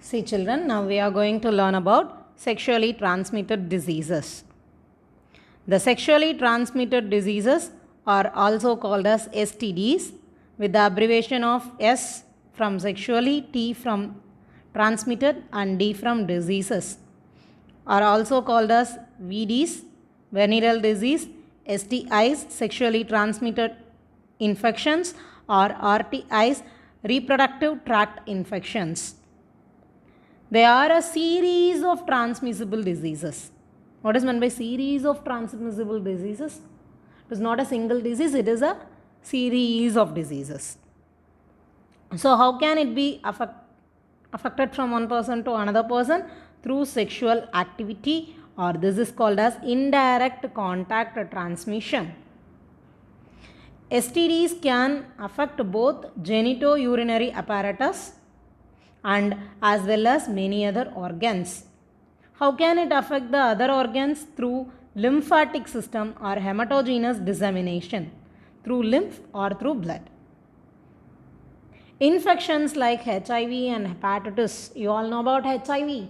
See children, now we are going to learn about sexually transmitted diseases. The sexually transmitted diseases are also called as STDs with the abbreviation of S from sexually, T from transmitted and D from diseases, are also called as VDs, venereal disease, STIs, sexually transmitted infections, or RTIs, reproductive tract infections. They are a series of transmissible diseases. What is meant by series of transmissible diseases? It is not a single disease, it is a series of diseases. So, how can it be affected from one person to another person? Through sexual activity, or this is called as indirect contact transmission. STDs can affect both genitourinary apparatus and as well as many other organs. How can it affect the other organs? Through lymphatic system or hematogenous dissemination, through lymph or through blood. Infections like HIV and hepatitis, you all know about HIV.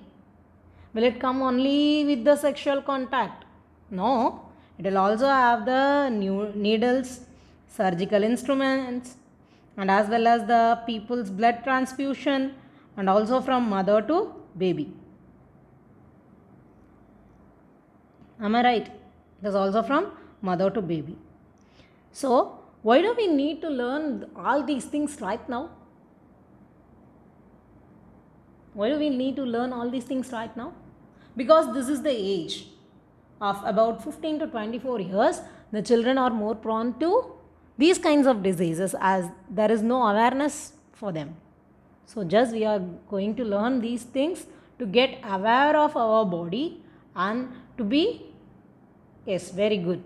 Will it come only with the sexual contact? No, it will also have the needles, surgical instruments, and as well as the people's blood transfusion, and also from mother to baby. Am I right? It is also from mother to baby. So, why do we need to learn all these things right now? Why do we need to learn all these things right now? Because this is the age of about 15 to 24 years. The children are more prone to these kinds of diseases as there is no awareness for them. So, just we are going to learn these things to get aware of our body and to be, yes, very good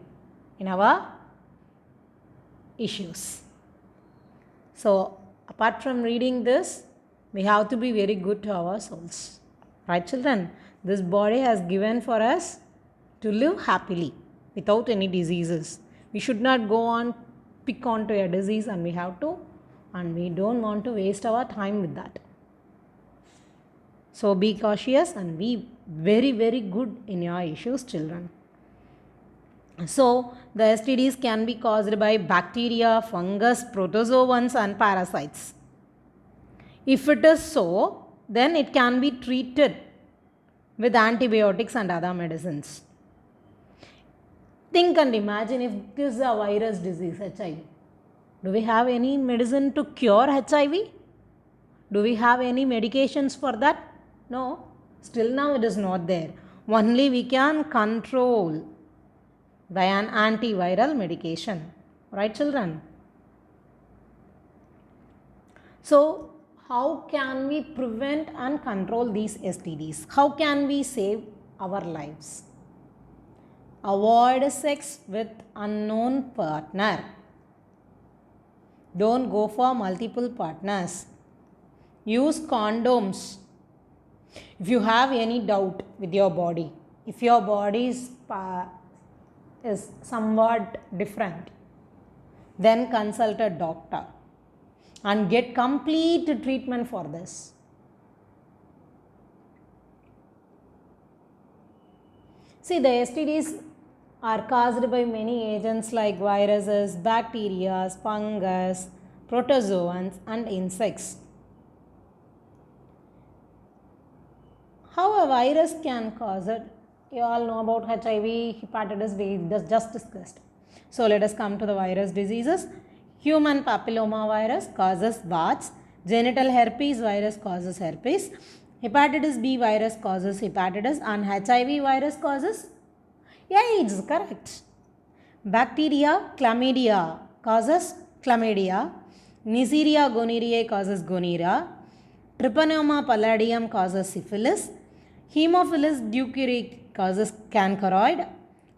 in our issues. So, apart from reading this, we have to be very good to our souls. Right, children? This body has given for us to live happily without any diseases. We should not go on pick onto a disease and we have to, and we don't want to waste our time with that. So be cautious and be very, very good in your issues, children. So the STDs can be caused by bacteria, fungus, protozoans and parasites. If it is so, then it can be treated with antibiotics and other medicines. Think and imagine if this is a virus disease, HIV. Do we have any medicine to cure HIV? Do we have any medications for that? No. Still now it is not there. Only we can control by an antiviral medication. Right, children? So, how can we prevent and control these STDs? How can we save our lives? Avoid sex with unknown partner. Don't go for multiple partners. Use condoms. If you have any doubt with your body, if your body is somewhat different, then consult a doctor and get complete treatment for this. See, the STDs are caused by many agents like viruses, bacteria, fungus, protozoans and insects. How a virus can cause it? You all know about HIV, hepatitis, we just discussed. So let us come to the virus diseases. Human papilloma virus causes warts. Genital herpes virus causes herpes. Hepatitis B virus causes hepatitis and HIV virus causes AIDS, correct. Bacteria chlamydia causes chlamydia. Neisseria gonorrhoeae causes gonorrhea. Treponema palladium causes syphilis. Haemophilus ducreyi causes cankeroid.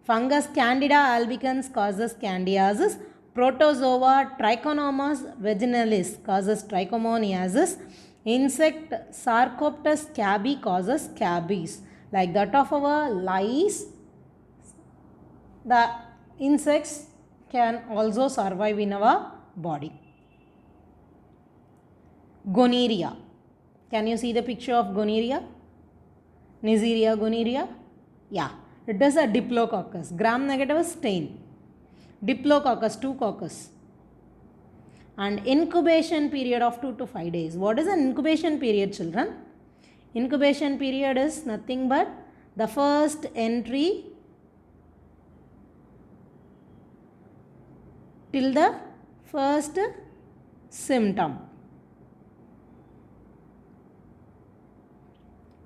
Fungus Candida albicans causes candidiasis. Protozoa Trichomonas vaginalis causes trichomoniasis. Insect Sarcoptes scabi causes scabies. Like that of our lice, the insects can also survive in our body. Gonorrhea. Can you see the picture of gonorrhea? Neisseria gonorrhea? Yeah, it is a diplococcus. Gram negative stain. Diplococcus, 2 coccus. And incubation period of 2 to 5 days. What is an incubation period, children? Incubation period is nothing but the first entry till the first symptom.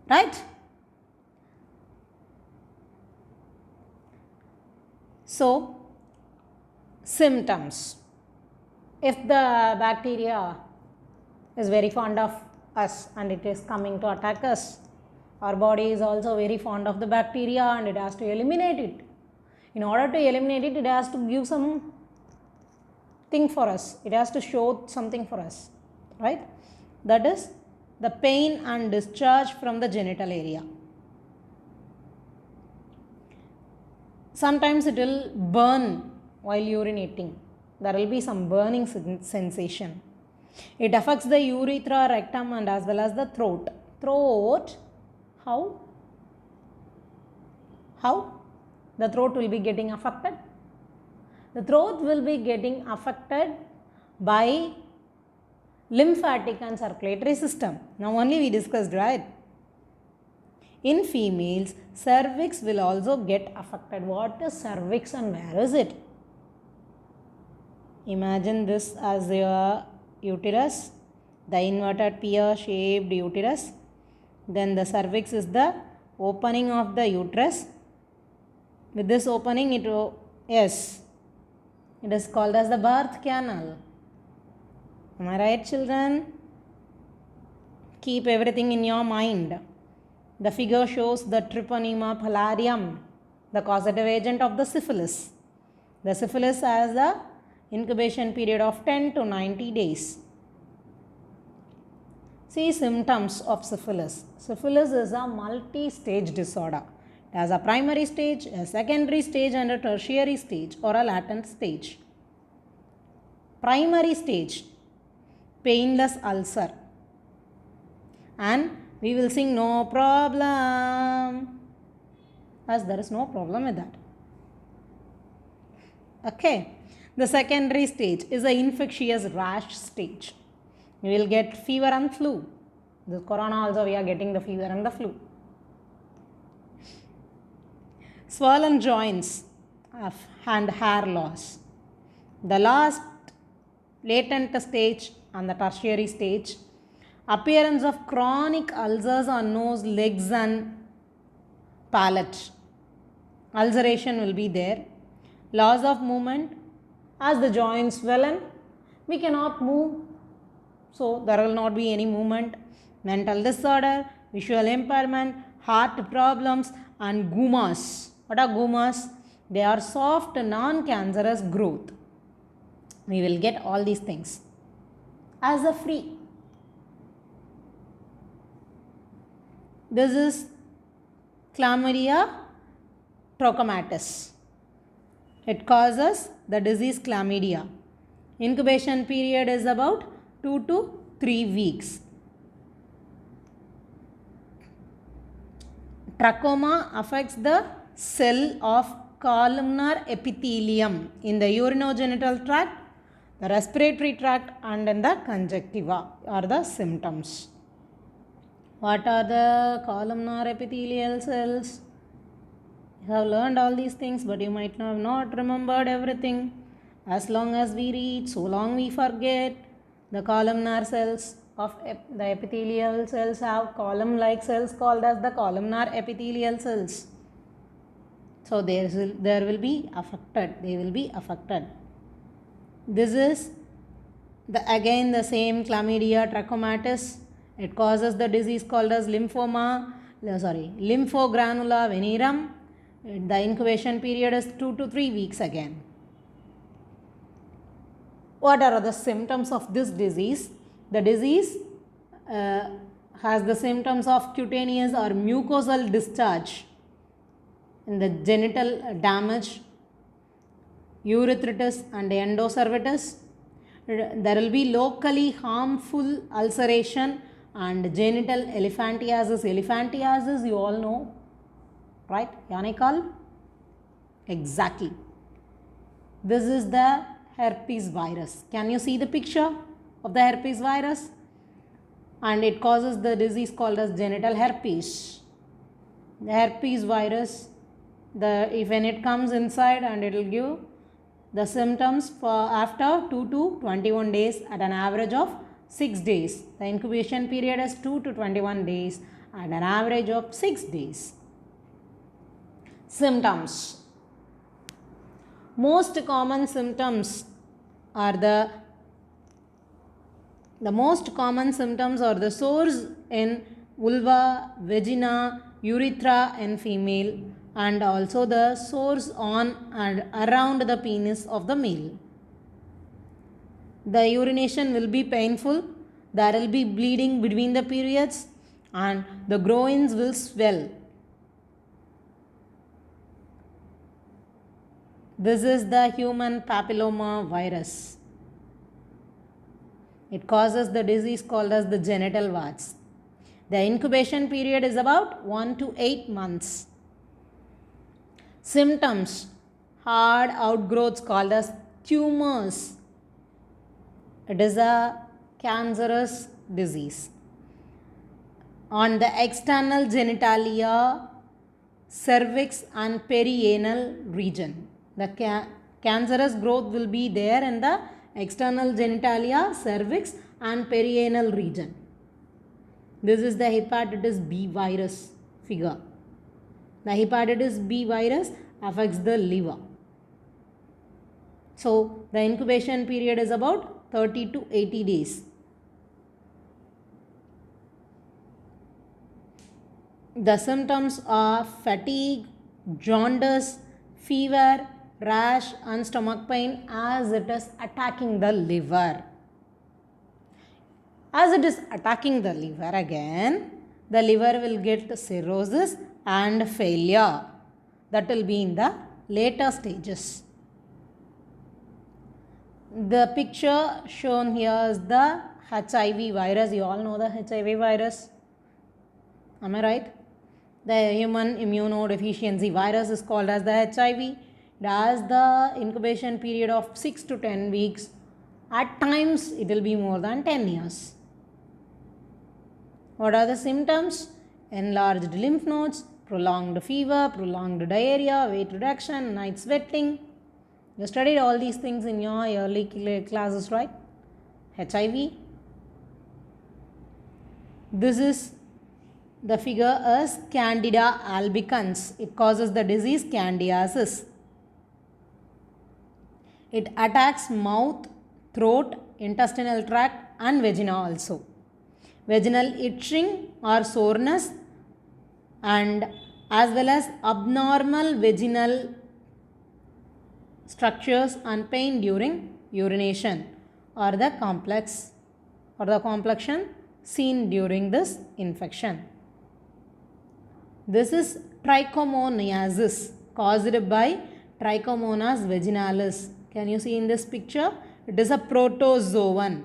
Right? So, symptoms. If the bacteria is very fond of us and it is coming to attack us, our body is also very fond of the bacteria and it has to eliminate it. In order to eliminate it, it has to give some thing for us. It has to show something for us, right? That is the pain and discharge from the genital area. Sometimes it will burn while urinating. There will be some burning sensation. It affects the urethra, rectum and as well as the throat. Throat, how? How? The throat will be getting affected. The throat will be getting affected by lymphatic and circulatory system. Now only we discussed, right? In females, cervix will also get affected. What is cervix and where is it? Imagine this as your uterus, the inverted pear shaped uterus. Then the cervix is the opening of the uterus. With this opening, it is called as the birth canal. Am I right, children? Keep everything in your mind. The figure shows the Treponema falarium, the causative agent of the syphilis. The syphilis has the incubation period of 10 to 90 days. See symptoms of syphilis. Syphilis is a multi-stage disorder. It has a primary stage, a secondary stage and a tertiary stage or a latent stage. Primary stage, painless ulcer. And we will sing no problem, as there is no problem with that. Okay. The secondary stage is the infectious rash stage. You will get fever and flu. The corona also we are getting the fever and the flu. Swollen joints and hair loss. The last latent stage and the tertiary stage, appearance of chronic ulcers on nose, legs and palate. Ulceration will be there. Loss of movement. As the joints swollen, we cannot move, so there will not be any movement. Mental disorder, visual impairment, heart problems and gumas. What are gumas? They are soft, non-cancerous growth. We will get all these things as a free. This is Chlamydia trachomatis. It causes the disease chlamydia. Incubation period is about 2 to 3 weeks. Trachoma affects the cell of columnar epithelium in the urinogenital tract, the respiratory tract and in the conjunctiva are the symptoms. What are the columnar epithelial cells? You have learned all these things, but you might have not remembered everything. As long as we read, so long we forget. The columnar cells of the epithelial cells have column-like cells called as the columnar epithelial cells. So there will be affected. They will be affected. This is again the same Chlamydia trachomatis. It causes the disease called as lymphogranula venereum. The incubation period is 2 to 3 weeks again. What are the symptoms of this disease? The disease has the symptoms of cutaneous or mucosal discharge in the genital damage, urethritis and endocervitis. There will be locally harmful ulceration and genital elephantiasis. Elephantiasis you all know, right? Yanikal? Exactly. This is the herpes virus. Can you see the picture of the herpes virus? And it causes the disease called as genital herpes. The herpes virus, when it comes inside, and it will give the symptoms for after 2 to 21 days at an average of 6 days. The incubation period is 2 to 21 days at an average of 6 days. Symptoms. Most common symptoms are the most common symptoms are the sores in vulva, vagina, urethra in female, and also the sores on and around the penis of the male. The urination will be painful, there will be bleeding between the periods, and the groins will swell. This is the human papilloma virus. It causes the disease called as the genital warts. The incubation period is about 1 to 8 months. Symptoms. Hard outgrowths called as tumors. It is a cancerous disease. On the external genitalia, cervix and perianal region. The cancerous growth will be there in the external genitalia, cervix and perianal region. This is the hepatitis B virus figure. The hepatitis B virus affects the liver. So, the incubation period is about 30 to 80 days. The symptoms are fatigue, jaundice, fever, rash and stomach pain as it is attacking the liver. As it is attacking the liver again, the liver will get cirrhosis and failure. That will be in the later stages. The picture shown here is the HIV virus. You all know the HIV virus. Am I right? The human immunodeficiency virus is called as the HIV. It has the incubation period of 6 to 10 weeks. At times, it will be more than 10 years. What are the symptoms? Enlarged lymph nodes, prolonged fever, prolonged diarrhea, weight reduction, night sweating. You studied all these things in your early classes, right? HIV. This is the figure as Candida albicans. It causes the disease candidiasis. It attacks mouth, throat, intestinal tract and vagina also. Vaginal itching or soreness and as well as abnormal vaginal structures and pain during urination or the complexion seen during this infection. This is trichomoniasis caused by Trichomonas vaginalis. Can you see in this picture? It is a protozoan.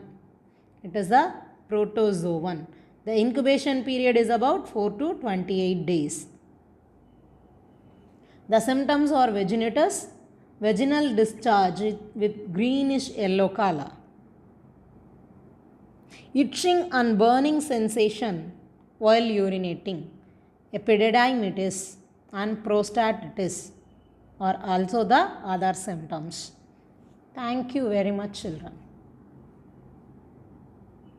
It is a protozoan. The incubation period is about 4 to 28 days. The symptoms are vaginitis, vaginal discharge with greenish yellow color, itching and burning sensation while urinating, epididymitis and prostatitis are also the other symptoms. Thank you very much, children.